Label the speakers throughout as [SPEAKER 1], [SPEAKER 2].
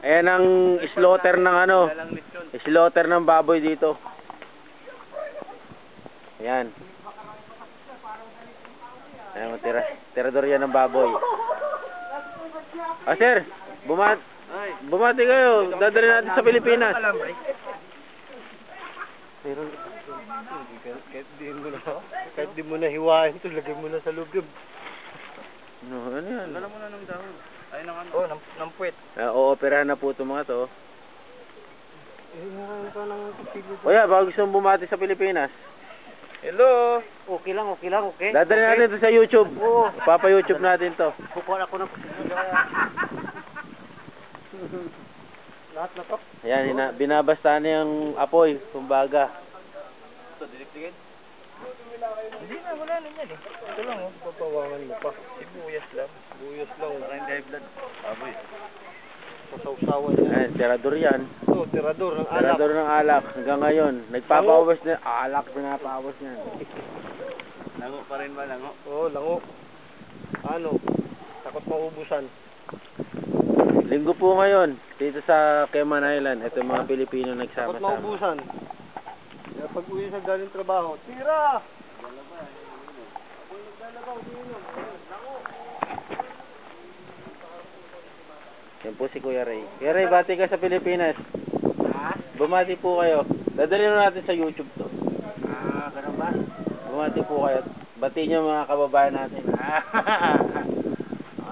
[SPEAKER 1] Ayan ang slaughter ng ano. Slaughter ng baboy dito. Ayan. Ayan, tirador yan ng baboy. Ah, sir, bumati kayo. Dadali natin sa Pilipinas.
[SPEAKER 2] Pero, kahit di mo na hiwain ito, lagay mo na sa loob yun.
[SPEAKER 1] No, ano yan?
[SPEAKER 3] Dala mo na ng dahon. Ay, ng ano?
[SPEAKER 2] Oh, ng puwet.
[SPEAKER 1] O-operahan na po itong mga to. Kuya, bago gusto mong bumati sa Pilipinas.
[SPEAKER 3] Hello!
[SPEAKER 2] Okay lang, okay.
[SPEAKER 1] Dadali natin ito sa YouTube.
[SPEAKER 2] Oo.
[SPEAKER 1] Papa-YouTube natin to.
[SPEAKER 2] Kukuha ako ng... Lahat na to.
[SPEAKER 1] Ayan, binabasta na yung apoy, kumbaga.
[SPEAKER 3] Ito, dinikdikin?
[SPEAKER 2] Hindi na, wala na yan eh. Ito lang, oh, papawangan mo pa. Sibuyas lang.
[SPEAKER 3] Parang high blood. Aboy.
[SPEAKER 2] Pasawsawan yan.
[SPEAKER 1] Ayan, tirador yan.
[SPEAKER 2] Ito, tirador ng alak.
[SPEAKER 1] Tirador ng alak. Hanggang ngayon, nagpapawas na, alak pinapawas niyan.
[SPEAKER 3] Lango pa rin ba, lango?
[SPEAKER 2] Oo, lango. Ano? Takot maubusan.
[SPEAKER 1] Linggo po ngayon, dito sa Cayman Island. Ito yung mga Pilipino
[SPEAKER 2] Takot
[SPEAKER 1] nagsama-sama.
[SPEAKER 2] maubusan. Kaya pag uwi sa galing trabaho, tira!
[SPEAKER 1] Yan po si Kuya Ray. Kuya Ray, bati ka sa Pilipinas.
[SPEAKER 2] Ha?
[SPEAKER 1] Bumati po kayo. Dadalhin natin sa YouTube to.
[SPEAKER 2] Ganun ba?
[SPEAKER 1] Bumati po kayo. Bati niyo mga kababayan natin.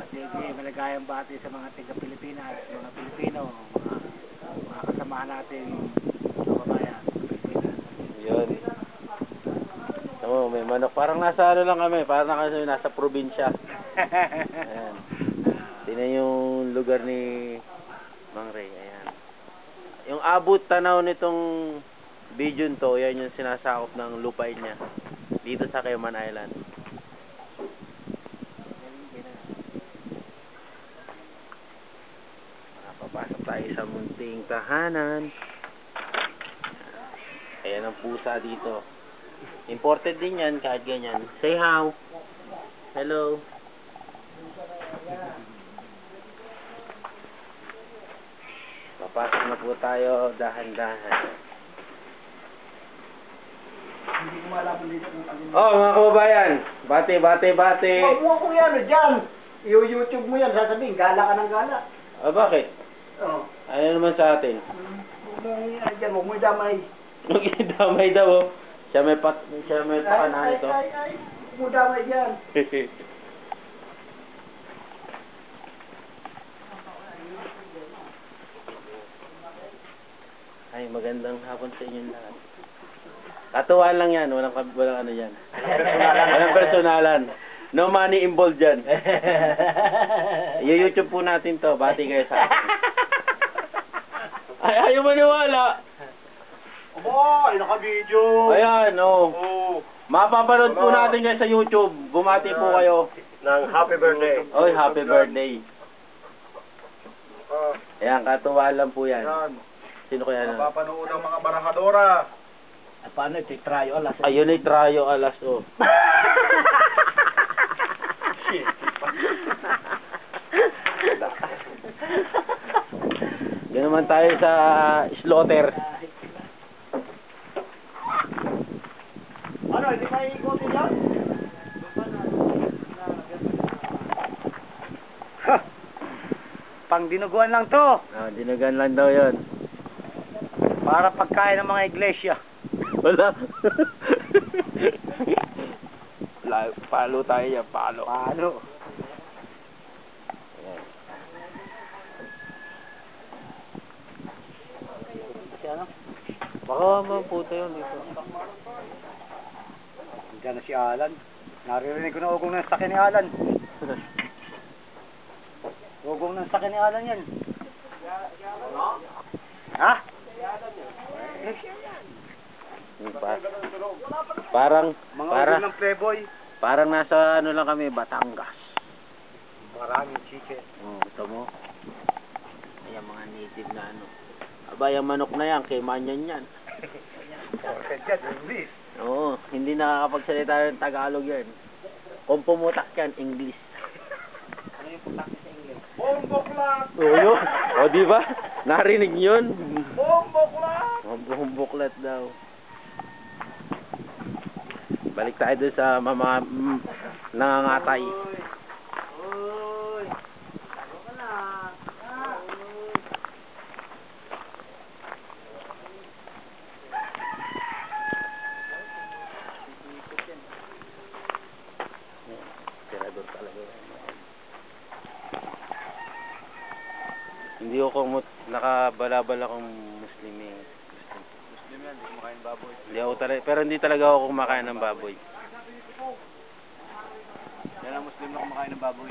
[SPEAKER 2] Sige, malagayang bati sa mga taga-Pilipinas, mga Pilipino, mga kasama natin, kababayan, Pilipinas.
[SPEAKER 1] Yun. May manok. Parang nasa ano lang kami. Parang nasa probinsya. Ayan. Tingnan yung lugar ni Mang Ray. Ayan. Yung abot tanaw nitong video to, yan yung sinasakop ng lupain niya. Dito sa Cayman Island. Papasok tayo sa munting tahanan. Ayan ang pusa dito. Imported din yan, kahit ganyan. Say how. Hello. Papasok na po tayo dahan-dahan. Oh, mga kababayan. Bate.
[SPEAKER 2] Huwag mo akong yan, dyan. I-YouTube mo yan, sasabihin, gala ka ng gala.
[SPEAKER 1] Ah, bakit?
[SPEAKER 2] Oo.
[SPEAKER 1] Ano naman sa atin?
[SPEAKER 2] Huwag mo damay.
[SPEAKER 1] Damay daw, oh. Siya may pakanan ito.
[SPEAKER 2] Ay. Huwag mo damay dyan.
[SPEAKER 1] Ay, magandang hapon sa inyo lahat. Katuwaan lang yan, walang ano yan. Walang personalan. No money involved dyan. I-YouTube po natin to, bati kayo sa akin. Ay, ayaw maniwala.
[SPEAKER 2] Aba, ay naka-video.
[SPEAKER 1] Ayan, oh.
[SPEAKER 2] Oo.
[SPEAKER 1] Mapapanood po natin kayo sa YouTube. Bumati po kayo.
[SPEAKER 2] Ng happy birthday.
[SPEAKER 1] Oy, happy birthday.
[SPEAKER 2] Ah,
[SPEAKER 1] Ayan, katuwaan lang po yan.
[SPEAKER 2] yan.
[SPEAKER 1] Sino kaya na?
[SPEAKER 3] Papanood ang mga barangadora.
[SPEAKER 2] Paano ito? Trayo alas.
[SPEAKER 1] Ayun ay Trayo Alas, oh. Yan naman tayo sa slaughter.
[SPEAKER 2] Ano, hindi pa ikotin yan? Pang dinuguan lang to.
[SPEAKER 1] Ah, dinugan lang daw yon.
[SPEAKER 2] Para pagkain ng mga iglesia.
[SPEAKER 1] Wala. Palo tayo yan, palo.
[SPEAKER 2] Paano?
[SPEAKER 1] Ayan.
[SPEAKER 2] Ano?
[SPEAKER 1] Baka maputa yun dito.
[SPEAKER 2] Diyan na si Alan. Naririnig ko na ugong ng sakyan ni Alan. Ugong ng sakyan ni Alan yan. Ha?
[SPEAKER 1] Parang
[SPEAKER 2] Mga ng playboy.
[SPEAKER 1] parang nasa ano lang kami, Batangas.
[SPEAKER 2] Maraming chicken.
[SPEAKER 1] Oh, ito mo. Ayan mga native na ano. Aba, yung manok na yan, kay Manyan yan.
[SPEAKER 2] English.
[SPEAKER 1] Oo, hindi nakakapagsalita ng Tagalog yan. Kung pumutak yan, English.
[SPEAKER 2] Ano yung putak niya sa English?
[SPEAKER 3] Bomboklat!
[SPEAKER 1] Oo, yun. O, di ba? Narinig yun?
[SPEAKER 3] Bomboklat!
[SPEAKER 1] Buklat daw. Balik tayo dun sa nangangatay.
[SPEAKER 2] Uy! Tago ka na. Uy!
[SPEAKER 1] Tirador talaga. Hindi ako nakabalabal akong Muslim eh.
[SPEAKER 3] Muslim yan, hindi kumakain baboy.
[SPEAKER 1] Hindi ako talaga, pero hindi talaga ako kumakain ng baboy.
[SPEAKER 3] Yan ang Muslim na kumakain ng baboy.